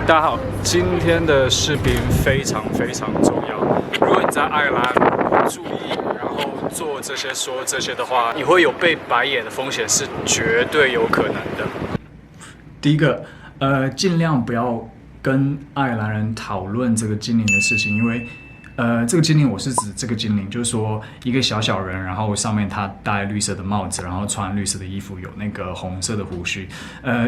大家好，今天的视频非常重要。如果你在爱尔兰不注意，然后做这些说这些的话，你会有被白眼的风险，是绝对有可能的。第一个，尽量不要跟爱尔兰人讨论这个精灵的事情，因为这个精灵我是指这个精灵，就是说一个小人，然后上面他戴绿色的帽子，然后穿绿色的衣服，有那个红色的胡须。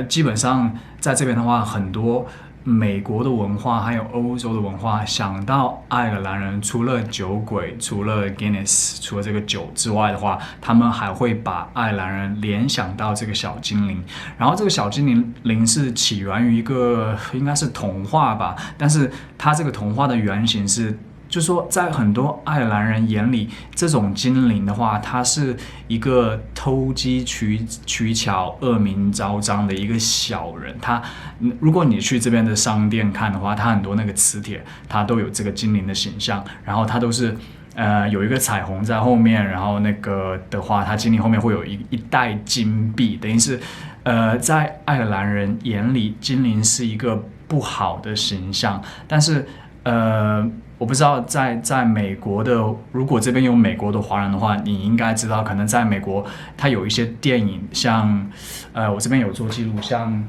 基本上在这边的话，很多美国的文化还有欧洲的文化，想到爱尔兰人，除了酒鬼，除了 Guinness， 除了这个酒之外的话，他们还会把爱尔兰人联想到这个小精灵。然后这个小精灵是起源于一个应该是童话吧，但是它这个童话的原型是。就是说，在很多爱尔兰人眼里，这种精灵的话，它是一个偷机取巧、恶名昭彰的一个小人。如果你去这边的商店看的话，它很多那个磁铁，它都有这个精灵的形象，然后它都是有一个彩虹在后面，然后那个的话，它精灵后面会有一袋金币，等于是在爱尔兰人眼里，精灵是一个不好的形象，但是我不知道在美国的，如果这边有美国的华人的话，你应该知道，可能在美国它有一些电影，像我这边有做记录，像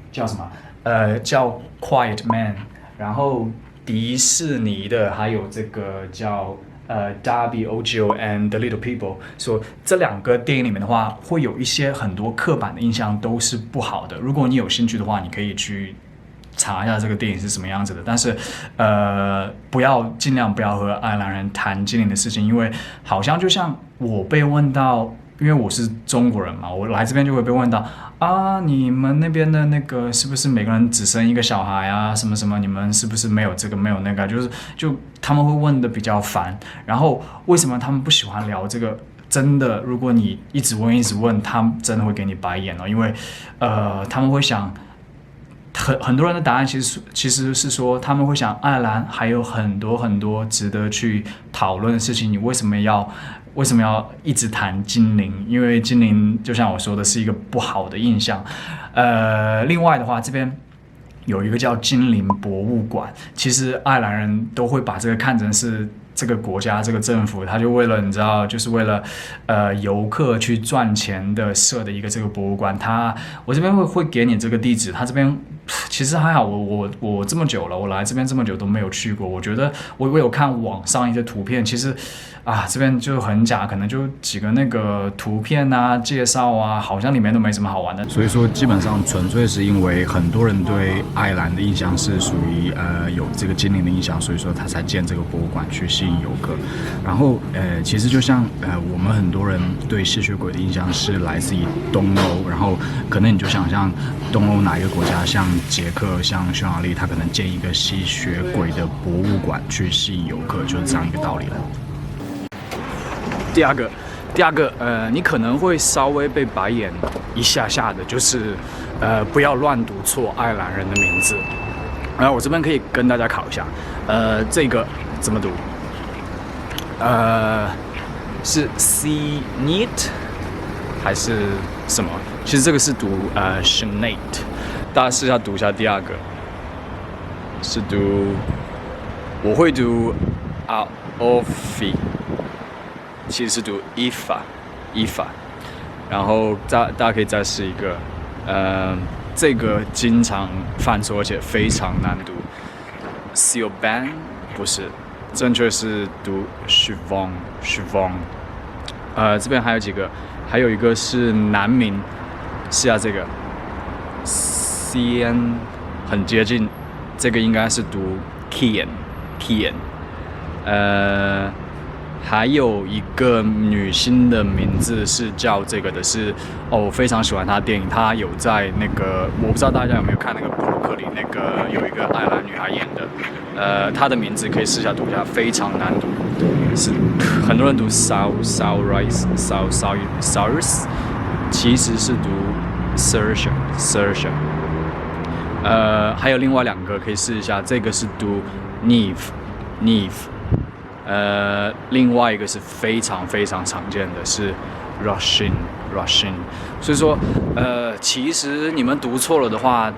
叫什么叫 Quiet Man， 然后迪士尼的还有这个叫Darby O'Gill and the Little People， 说这两个电影里面的话，会有一些很多刻板的印象都是不好的。如果你有兴趣的话，你可以去查一下这个电影是什么样子的，但是尽量不要和爱尔兰人谈精灵的事情，因为好像就像我被问到，因为我是中国人嘛，我来这边就会被问到啊，你们那边的那个是不是每个人只生一个小孩啊？什么什么，你们是不是没有这个没有那个？就他们会问的比较烦，然后为什么他们不喜欢聊这个？真的，如果你一直问，他们真的会给你白眼哦，因为他们会想。很多人的答案其实是说，他们会想，爱尔兰还有很多值得去讨论的事情，你为什么要一直谈精灵？因为精灵就像我说的，是一个不好的印象。另外的话，这边有一个叫精灵博物馆，其实爱尔兰人都会把这个看成是这个国家这个政府，他就为了你知道，就是为了游客去赚钱的设的一个这个博物馆。我这边会给你这个地址，他这边其实还好，我这么久了，我来这边这么久都没有去过。我觉得我有看网上一些图片，其实这边就很假，可能就几个那个图片啊、介绍啊，好像里面都没什么好玩的。所以说，基本上纯粹是因为很多人对爱尔兰的印象是属于有这个精灵的印象，所以说他才建这个博物馆去吸引游客。然后其实就像我们很多人对吸血鬼的印象是来自于东欧，然后可能你就想象东欧哪一个国家，像捷克、像匈牙利，他可能建一个吸血鬼的博物馆去吸引游客，就是这样一个道理了。第二个，你可能会稍微被白眼一下的，就是不要乱读错爱尔兰人的名字。我这边可以跟大家考一下，这个怎么读？是 Sinead 还是什么？其实这个是读Sinead， 大家试一下读一下第二个，是读，我会读 Aofi。其实是读 Aoife， 然后大家可以再试一个，这个经常犯错，而且非常难读。Siobhan 不是，正确是读 Siobhan。这边还有几个，还有一个是男名，试下这个 Cian， 很接近，这个应该是读 Kian。还有一个女星的名字是叫这个的，是我非常喜欢她的电影，她有在那个，我不知道大家有没有看那个布鲁克林那个有一个爱尔兰女孩演的，她的名字可以试下读一下，非常难读，是很多人读 Saoirse， 其实是读 Saoirse。还有另外两个可以试一下，这个是读 Neve。另外一个是非常常见的是 Russian， 所以说其实你们读错了的话，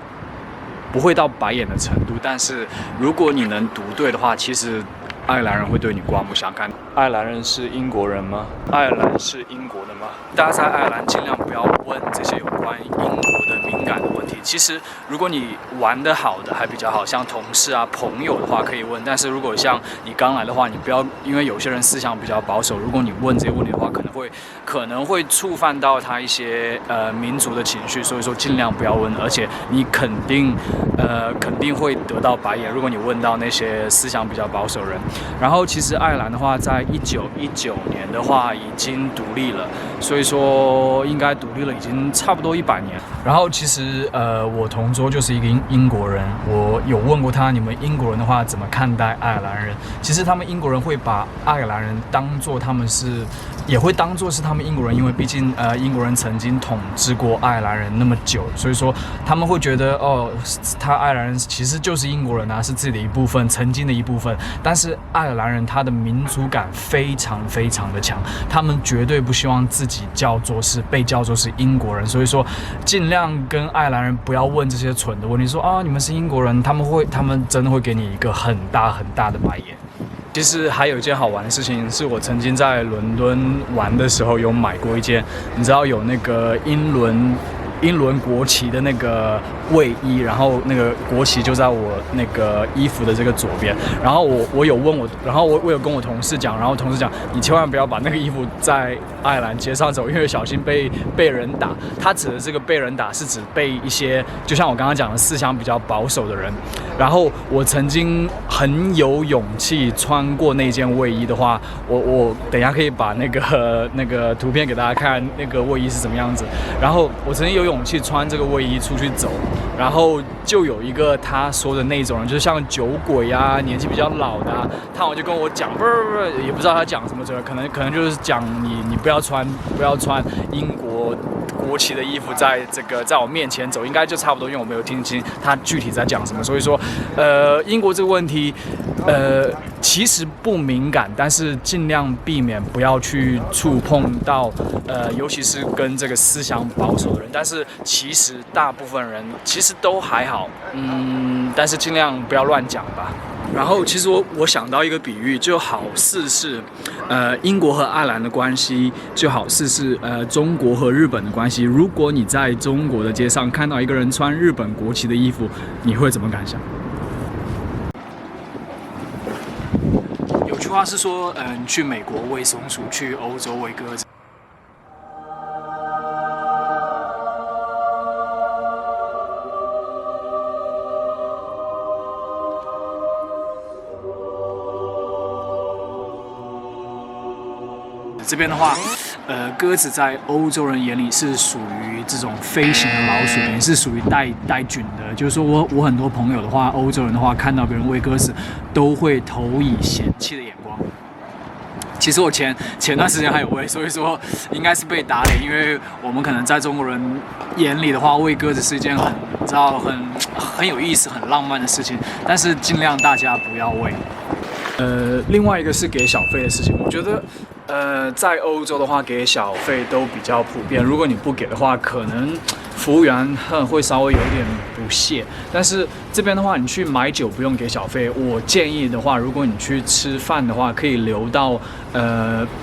不会到白眼的程度，但是如果你能读对的话，其实爱尔兰人会对你刮目相看。爱尔兰人是英国人吗？爱尔兰是英国的吗？大家在爱尔兰尽量不要问这些有关英国的敏感的问题。其实，如果你玩得好的还比较好，像同事啊、朋友的话可以问。但是如果像你刚来的话，你不要，因为有些人思想比较保守，如果你问这些问题的话，可能会触犯到他一些民族的情绪，所以说尽量不要问，而且你肯定会得到白眼。如果你问到那些思想比较保守人，然后其实爱尔兰的话，在1919年的话已经独立了，所以说应该独立了已经差不多100年。然后其实我同桌就是一个英国人，我有问过他，你们英国人的话怎么看待爱尔兰人？其实他们英国人会把爱尔兰人也会当作是他们英国人，因为毕竟英国人曾经统治过爱尔兰人那么久，所以说他们会觉得他爱尔兰人其实就是英国人啊，是自己的一部分，曾经的一部分。但是爱尔兰人他的民族感非常非常的强，他们绝对不希望自己被叫做是英国人，所以说尽量跟爱尔兰人不要问这些蠢的问题，说你们是英国人，他们真的会给你一个很大很大的白眼。其实还有一件好玩的事情，是我曾经在伦敦玩的时候有买过一件，你知道有那个英伦国旗的那个卫衣，然后那个国旗就在我那个衣服的这个左边，然后我有问然后我有跟我同事讲，然后同事讲你千万不要把那个衣服在爱尔兰街上走，因为小心被人打。他指的这个被人打是指被一些就像我刚刚讲的思想比较保守的人。然后我曾经很有勇气穿过那件卫衣的话，我等一下可以把那个图片给大家看，那个卫衣是什么样子。然后我曾经有勇气穿这个卫衣出去走，然后就有一个他说的那种人，就是像酒鬼啊，年纪比较老的啊，他就跟我讲，不，也不知道他讲什么，可能就是讲你不要穿英国国旗的衣服在我面前走，应该就差不多，因为我没有听清他具体在讲什么。所以说，英国这个问题，其实不敏感，但是尽量避免不要去触碰到，尤其是跟这个思想保守的人。但是其实大部分人其实都还好，但是尽量不要乱讲吧。然后其实我想到一个比喻，就好似是英国和爱尔兰的关系，就好似是中国和日本的关系。如果你在中国的街上看到一个人穿日本国旗的衣服，你会怎么感想？有句话是说，去美国喂松鼠，去欧洲喂鸽子。这边的话，鸽子在欧洲人眼里是属于这种飞行的老鼠，也是属于带菌的。就是说我很多朋友的话，欧洲人的话，看到别人喂鸽子，都会投以嫌弃的眼光。其实我前段时间还有喂，所以说应该是被打脸，因为我们可能在中国人眼里的话，喂鸽子是一件很有意思、很浪漫的事情，但是尽量大家不要喂。另外一个是给小费的事情，我觉得。在欧洲的话，给小费都比较普遍。如果你不给的话，可能服务员会稍微有点不屑。但是这边的话，你去买酒不用给小费。我建议的话，如果你去吃饭的话，可以留到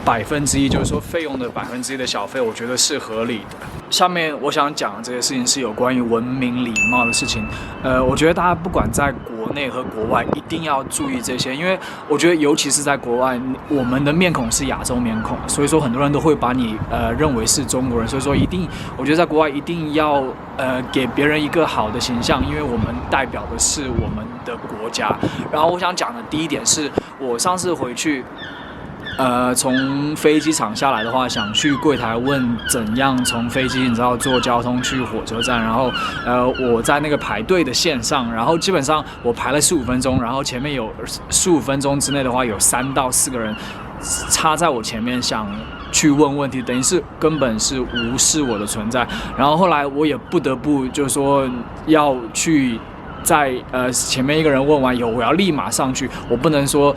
1%，就是说费用的1%的小费，我觉得是合理的。下面我想讲的这些事情是有关于文明礼貌的事情。我觉得大家不管在国内和国外，一定要注意这些，因为我觉得尤其是在国外，我们的面孔是亚洲面孔，所以说很多人都会把你认为是中国人，所以说我觉得在国外一定要给别人一个好的形象，因为我们代表的是我们的国家。然后我想讲的第一点是，我上次回去。从飞机场下来的话，想去柜台问怎样从飞机，你知道坐交通去火车站，然后我在那个排队的线上，然后基本上我排了15分钟，然后前面有15分钟之内的话，有3到4个人插在我前面想去问问题，等于是根本是无视我的存在。然后后来我也不得不就是说要去在前面一个人问完以后，我要立马上去，我不能说，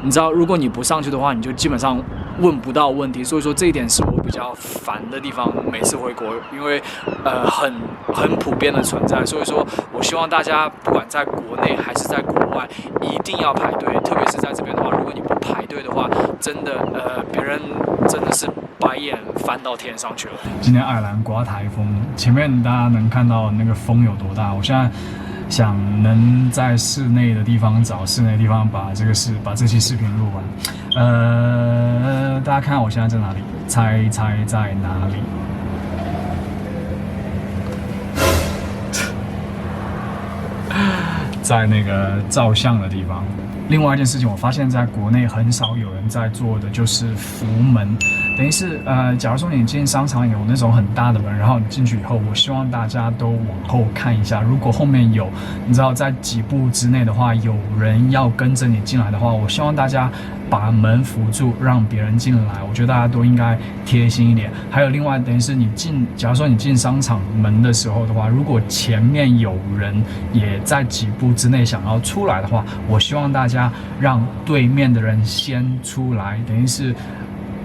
你知道，如果你不上去的话，你就基本上问不到问题。所以说这一点是我比较烦的地方。每次回国，因为很普遍的存在，所以说我希望大家不管在国内还是在国外，一定要排队。特别是在这边的话，如果你不排队的话，真的别人真的是白眼翻到天上去了。今天爱尔兰刮台风，前面大家能看到那个风有多大。我现在想能在室内的地方找室内的地方把这期视频录完。大家看我现在在哪里？猜在哪里？在那个照相的地方。另外一件事情，我发现在国内很少有人在做的就是扶门，等于是假如说你进商场有那种很大的门，然后你进去以后，我希望大家都往后看一下，如果后面有你知道在几步之内的话，有人要跟着你进来的话，我希望大家把门扶住，让别人进来。我觉得大家都应该贴心一点。还有另外，等于是假如说你进商场门的时候的话，如果前面有人也在几步之内想要出来的话，我希望大家让对面的人先出来，等于是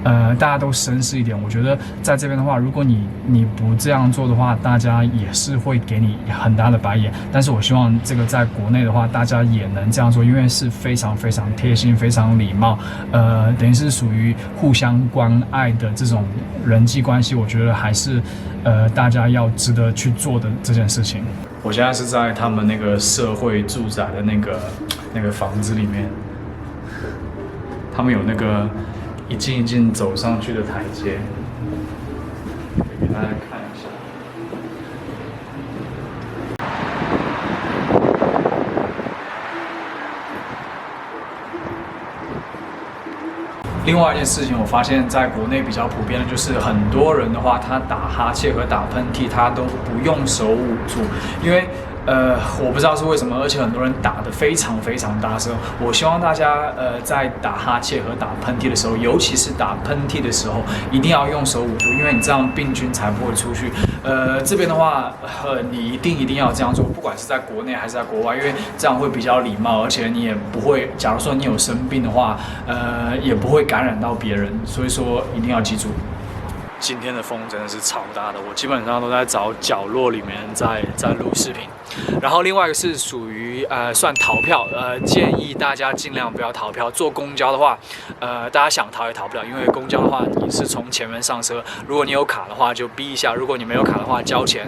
大家都绅士一点。我觉得在这边的话，如果你不这样做的话，大家也是会给你很大的白眼。但是我希望这个在国内的话，大家也能这样做，因为是非常非常贴心、非常礼貌，等于是属于互相关爱的这种人际关系。我觉得还是大家要值得去做的这件事情。我现在是在他们那个社会住宅的那个房子里面，他们有那个一进一进走上去的台阶，给大家看一下。另外一件事情，我发现在国内比较普遍的就是很多人的话，他打哈欠和打喷嚏，他都不用手捂住，因为我不知道是为什么，而且很多人打得非常非常大声。我希望大家在打哈欠和打喷嚏的时候，尤其是打喷嚏的时候，一定要用手捂住，因为你这样病菌才不会出去。这边的话，你一定要这样做，不管是在国内还是在国外，因为这样会比较礼貌，而且你也不会，假如说你有生病的话，也不会感染到别人，所以说一定要记住。今天的风真的是超大的，我基本上都在找角落里面在录视频。然后另外一个是属于算逃票，建议大家尽量不要逃票。坐公交的话，大家想逃也逃不了，因为公交的话你是从前面上车，如果你有卡的话就逼一下，如果你没有卡的话交钱，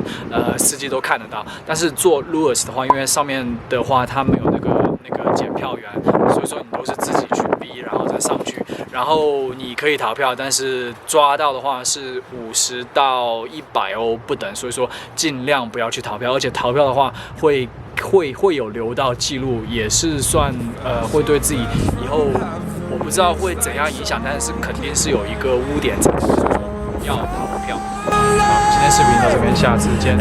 司机都看得到。但是坐 Luas 的话，因为上面的话它没有那个检票员，所以说你都是自己去逼，然后再上去。然后你可以逃票，但是抓到的话是50到100欧不等，所以说尽量不要去逃票，而且逃票的话会有留到记录，也是算会对自己以后我不知道会怎样影响，但是肯定是有一个污点在，所以说不要逃票。好，今天视频到这边，下次见。